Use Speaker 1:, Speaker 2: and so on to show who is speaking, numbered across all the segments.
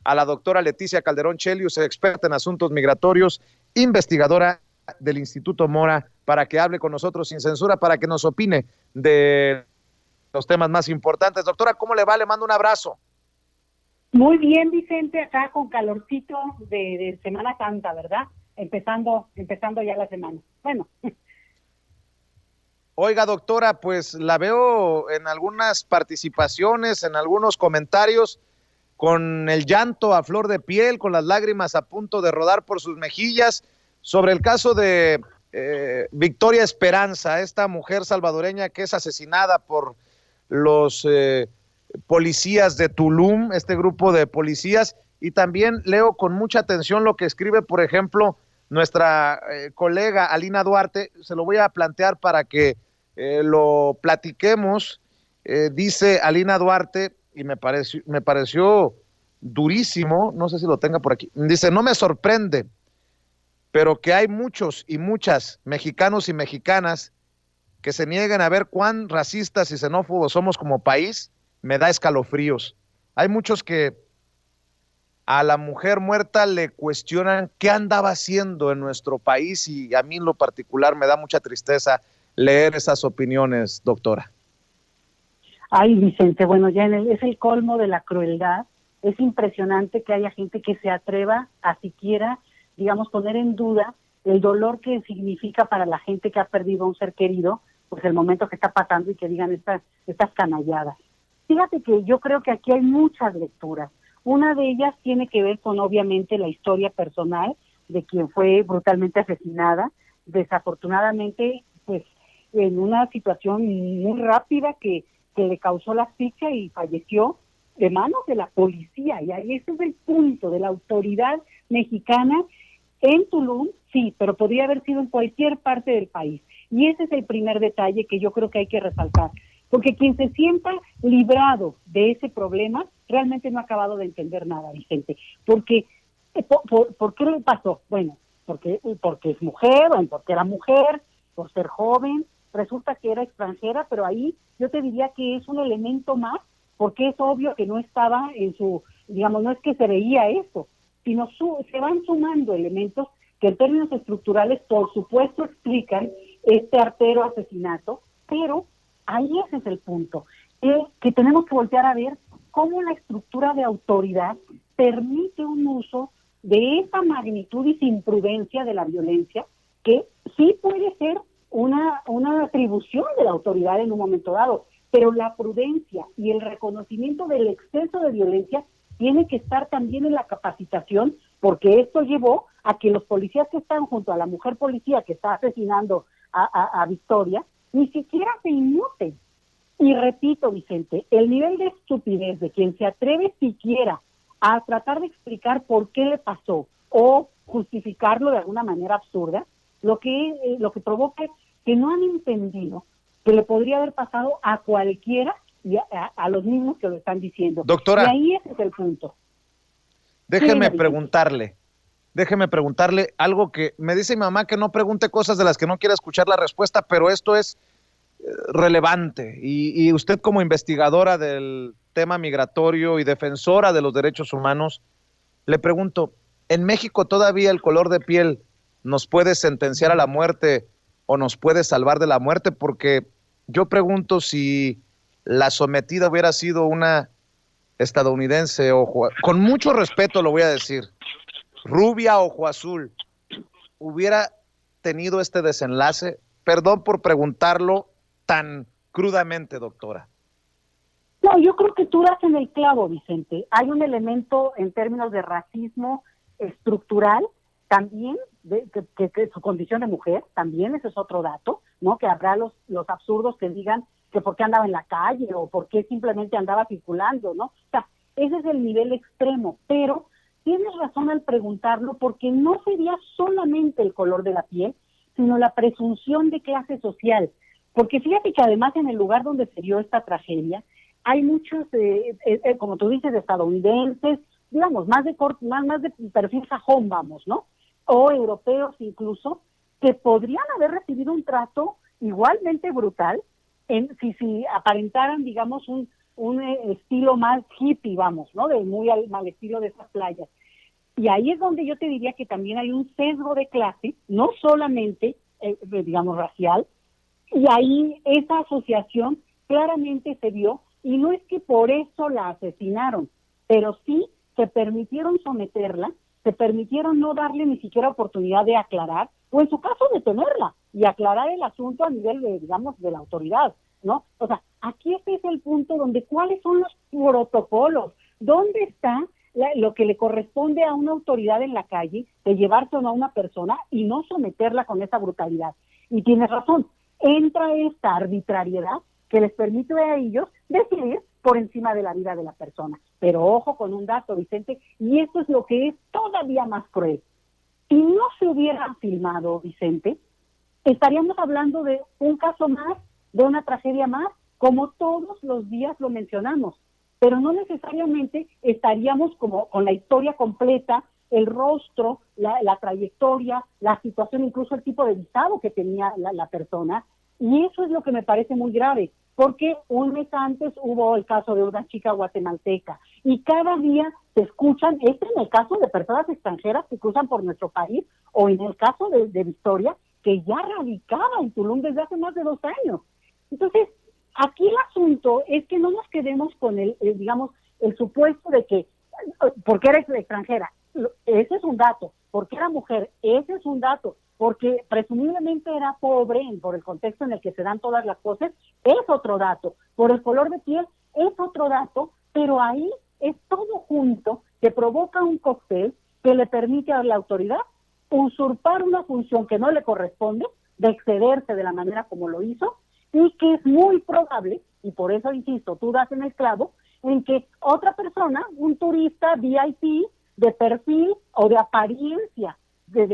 Speaker 1: a la doctora Leticia Calderón Chelius, experta en asuntos migratorios, investigadora del Instituto Mora, para que hable con nosotros sin censura, para que nos opine de los temas más importantes. Doctora, ¿cómo le va? Le mando un abrazo.
Speaker 2: Muy bien, Vicente, acá con calorcito de Semana Santa, ¿verdad? Empezando ya la semana. Bueno.
Speaker 1: Oiga, doctora, pues la veo en algunas participaciones, en algunos comentarios, con el llanto a flor de piel, con las lágrimas a punto de rodar por sus mejillas, sobre el caso de Victoria Esperanza, esta mujer salvadoreña que es asesinada por los policías de Tulum, este grupo de policías, y también leo con mucha atención lo que escribe, por ejemplo, nuestra colega Alina Duarte. Se lo voy a plantear para que lo platiquemos. Dice Alina Duarte, y me pareció durísimo, no sé si lo tenga por aquí, dice: no me sorprende, pero que hay muchos y muchas mexicanos y mexicanas que se nieguen a ver cuán racistas y xenófobos somos como país, me da escalofríos. Hay muchos que a la mujer muerta le cuestionan qué andaba haciendo en nuestro país, y a mí en lo particular me da mucha tristeza leer esas opiniones, doctora.
Speaker 2: Ay, Vicente, bueno, ya es el colmo de la crueldad. Es impresionante que haya gente que se atreva a siquiera, digamos, poner en duda el dolor que significa para la gente que ha perdido a un ser querido, pues el momento que está pasando, y que digan estas canalladas. Fíjate que yo creo que aquí hay muchas lecturas. Una de ellas tiene que ver con, obviamente, la historia personal de quien fue brutalmente asesinada, desafortunadamente, pues, en una situación muy rápida que le causó la asfixia y falleció de manos de la policía. Y ahí ese es el punto de la autoridad mexicana en Tulum, sí, pero podría haber sido en cualquier parte del país. Y ese es el primer detalle que yo creo que hay que resaltar. Porque quien se sienta librado de ese problema realmente no ha acabado de entender nada, Vicente. Porque, ¿por qué le pasó? Bueno, porque es mujer, o porque era mujer, por ser joven, resulta que era extranjera, pero ahí yo te diría que es un elemento más, porque es obvio que no estaba en su, digamos, no es que se veía eso, sino se van sumando elementos que en términos estructurales, por supuesto, explican este artero asesinato, pero ahí ese es el punto, que tenemos que voltear a ver cómo la estructura de autoridad permite un uso de esa magnitud y sin prudencia de la violencia, que sí puede ser una atribución de la autoridad en un momento dado, pero la prudencia y el reconocimiento del exceso de violencia tiene que estar también en la capacitación, porque esto llevó a que los policías que están junto a la mujer policía que está asesinando a Victoria, ni siquiera se inmuten. Y repito, Vicente, el nivel de estupidez de quien se atreve siquiera a tratar de explicar por qué le pasó o justificarlo de alguna manera absurda, lo que provoca es que no han entendido que le podría haber pasado a cualquiera, y a los mismos que lo están diciendo.
Speaker 1: Doctora,
Speaker 2: y ahí ese es el punto.
Speaker 1: Déjeme preguntarle algo que me dice mi mamá, que no pregunte cosas de las que no quiera escuchar la respuesta, pero esto es relevante, y usted, como investigadora del tema migratorio y defensora de los derechos humanos, le pregunto: ¿en México todavía el color de piel nos puede sentenciar a la muerte o nos puede salvar de la muerte? Porque yo pregunto, si la sometida hubiera sido una estadounidense, con mucho respeto lo voy a decir, rubia, ojo azul, ¿hubiera tenido este desenlace? Perdón por preguntarlo tan crudamente, doctora.
Speaker 2: No, yo creo que tú das en el clavo, Vicente. Hay un elemento en términos de racismo estructural también, que su condición de mujer, también ese es otro dato, ¿no? Que habrá los absurdos que digan que por qué andaba en la calle o por qué simplemente andaba circulando, ¿no? O sea, ese es el nivel extremo, pero tienes razón al preguntarlo, porque no sería solamente el color de la piel, sino la presunción de clase social. Porque fíjate que además en el lugar donde se dio esta tragedia, hay muchos, como tú dices, estadounidenses, digamos, más de perfil sajón, vamos, ¿no? O europeos incluso, que podrían haber recibido un trato igualmente brutal si aparentaran, digamos, un estilo más hippie, vamos, ¿no? De muy al estilo de esas playas. Y ahí es donde yo te diría que también hay un sesgo de clase, no solamente, digamos, racial, y ahí esa asociación claramente se vio, y no es que por eso la asesinaron, pero sí se permitieron someterla, se permitieron no darle ni siquiera oportunidad de aclarar, o en su caso detenerla y aclarar el asunto a nivel de, digamos, de la autoridad, ¿no? O sea, aquí este es el punto donde cuáles son los protocolos, dónde está lo que le corresponde a una autoridad en la calle de llevarse o no a una persona y no someterla con esa brutalidad. Y tienes razón, entra esta arbitrariedad que les permite a ellos decidir por encima de la vida de la persona. Pero ojo con un dato, Vicente, y esto es lo que es todavía más cruel. Si no se hubiera filmado, Vicente, estaríamos hablando de un caso más, de una tragedia más, como todos los días lo mencionamos, pero no necesariamente estaríamos como con la historia completa, el rostro, la trayectoria, la situación, incluso el tipo de visado que tenía la persona, y eso es lo que me parece muy grave, porque un mes antes hubo el caso de una chica guatemalteca, y cada día se escuchan, en el caso de personas extranjeras que cruzan por nuestro país, o en el caso de Victoria, que ya radicaba en Tulum desde hace más de 2 años. Entonces, aquí el asunto es que no nos quedemos con digamos, el supuesto de que, porque era extranjera, ese es un dato, porque era mujer, ese es un dato, porque presumiblemente era pobre por el contexto en el que se dan todas las cosas, es otro dato, por el color de piel es otro dato, pero ahí es todo junto que provoca un cóctel que le permite a la autoridad usurpar una función que no le corresponde, de excederse de la manera como lo hizo, y que es muy probable, y por eso insisto, tú das en el clavo, en que otra persona, un turista VIP de perfil o de apariencia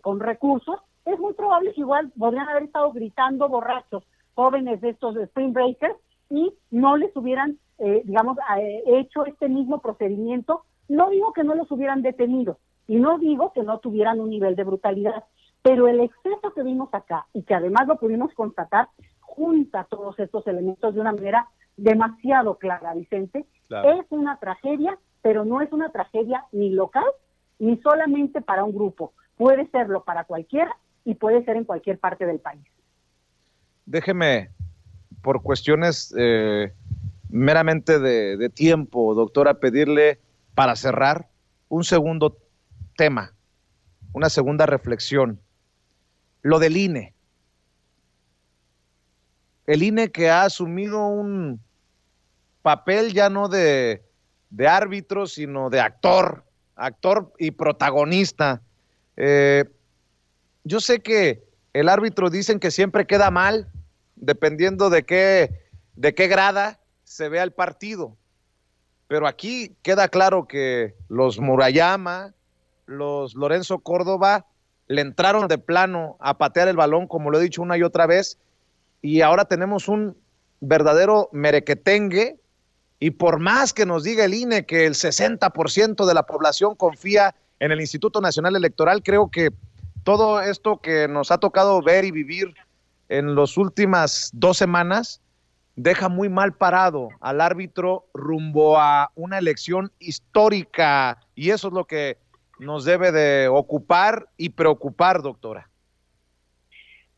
Speaker 2: con recursos, es muy probable que igual podrían haber estado gritando borrachos, jóvenes de estos Spring Breakers, y no les hubieran, hecho este mismo procedimiento. No digo que no los hubieran detenido, y no digo que no tuvieran un nivel de brutalidad, pero el exceso que vimos acá, y que además lo pudimos constatar, junta todos estos elementos de una manera demasiado clara, Vicente. Claro. Es una tragedia, pero no es una tragedia ni local, ni solamente para un grupo. Puede serlo para cualquiera y puede ser en cualquier parte del país.
Speaker 1: Déjeme, por cuestiones meramente de tiempo, doctora, pedirle para cerrar un segundo tema, una segunda reflexión. Lo del INE. El INE que ha asumido un papel ya no de árbitro, sino de actor y protagonista. Yo sé que el árbitro dicen que siempre queda mal, dependiendo de qué grada se vea el partido. Pero aquí queda claro que los Murayama, los Lorenzo Córdoba, le entraron de plano a patear el balón, como lo he dicho una y otra vez, y ahora tenemos un verdadero merequetengue, y por más que nos diga el INE que el 60% de la población confía en el Instituto Nacional Electoral, creo que todo esto que nos ha tocado ver y vivir en las últimas 2 semanas deja muy mal parado al árbitro rumbo a una elección histórica, y eso es lo que nos debe de ocupar y preocupar, doctora.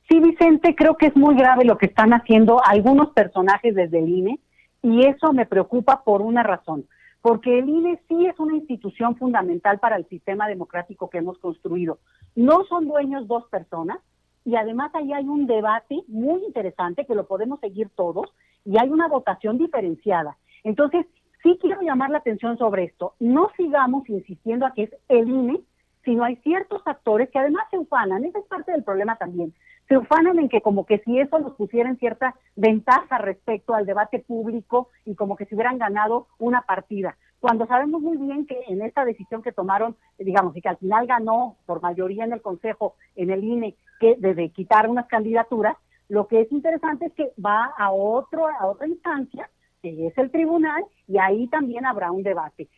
Speaker 2: Sí, Vicente, creo que es muy grave lo que están haciendo algunos personajes desde el INE, y eso me preocupa por una razón, porque el INE sí es una institución fundamental para el sistema democrático que hemos construido. No son dueños 2 personas, y además ahí hay un debate muy interesante que lo podemos seguir todos, y hay una votación diferenciada. Entonces, sí quiero llamar la atención sobre esto. No sigamos insistiendo a que es el INE, sino hay ciertos actores que además se ufanan, esa es parte del problema también, se ufanan en que como que si eso los pusiera en cierta ventaja respecto al debate público y como que si hubieran ganado una partida, cuando sabemos muy bien que en esta decisión que tomaron, digamos, y que al final ganó por mayoría en el Consejo, en el INE, que de quitar unas candidaturas, lo que es interesante es que va a otra instancia, que es el tribunal, y ahí también habrá un debate.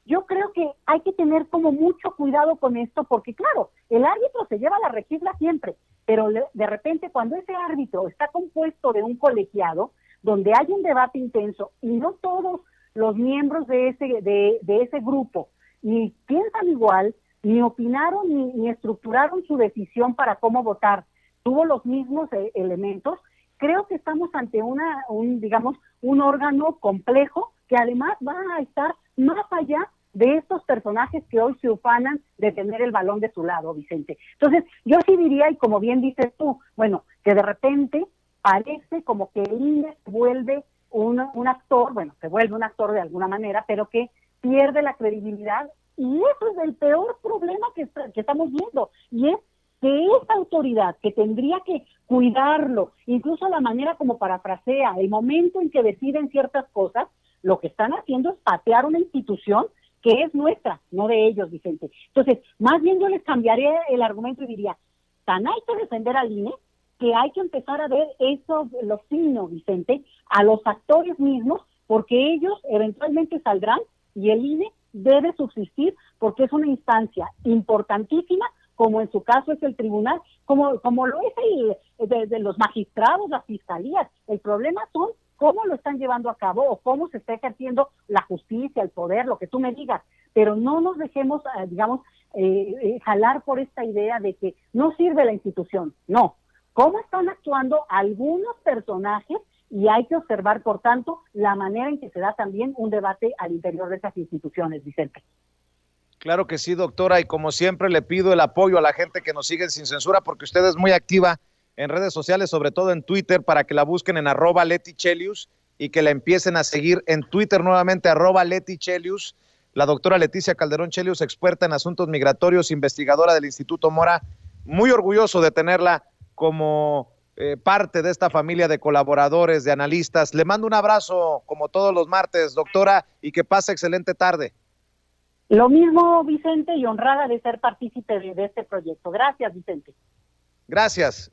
Speaker 2: Yo creo que hay que tener como mucho cuidado con esto, porque claro, el árbitro se lleva la requisla siempre, pero de repente cuando ese árbitro está compuesto de un colegiado, donde hay un debate intenso y no todos los miembros de ese grupo ni piensan igual, ni opinaron, ni estructuraron su decisión para cómo votar, tuvo los mismos elementos, creo que estamos ante un órgano complejo que además va a estar más allá de estos personajes que hoy se ufanan de tener el balón de su lado, Vicente. Entonces, yo sí diría, y como bien dices tú, bueno, que de repente parece como que el INE vuelve un actor, bueno, se vuelve un actor de alguna manera, pero que pierde la credibilidad, y eso es el peor problema que estamos viendo, y es que esa autoridad que tendría que cuidarlo, incluso la manera como parafrasea, el momento en que deciden ciertas cosas, lo que están haciendo es patear una institución que es nuestra, no de ellos, Vicente. Entonces, más bien yo les cambiaría el argumento y diría, tan hay que defender al INE, que hay que empezar a ver los signos, Vicente, a los actores mismos, porque ellos eventualmente saldrán y el INE debe subsistir porque es una instancia importantísima, como en su caso es el tribunal, como lo es de los magistrados, las fiscalías. El problema son cómo lo están llevando a cabo o cómo se está ejerciendo la justicia, el poder, lo que tú me digas, pero no nos dejemos, jalar por esta idea de que no sirve la institución, no. ¿Cómo están actuando algunos personajes? Y hay que observar, por tanto, la manera en que se da también un debate al interior de esas instituciones, Vicente.
Speaker 1: Claro que sí, doctora, y como siempre le pido el apoyo a la gente que nos sigue sin censura, porque usted es muy activa en redes sociales, sobre todo en Twitter, para que la busquen en @LetiChelius y que la empiecen a seguir en Twitter nuevamente, @LetiChelius. La doctora Leticia Calderón Chelius, experta en asuntos migratorios, investigadora del Instituto Mora, muy orgulloso de tenerla como parte de esta familia de colaboradores, de analistas. Le mando un abrazo como todos los martes, doctora, y que pase excelente tarde.
Speaker 2: Lo mismo, Vicente, y honrada de ser partícipe de este proyecto. Gracias, Vicente.
Speaker 1: Gracias.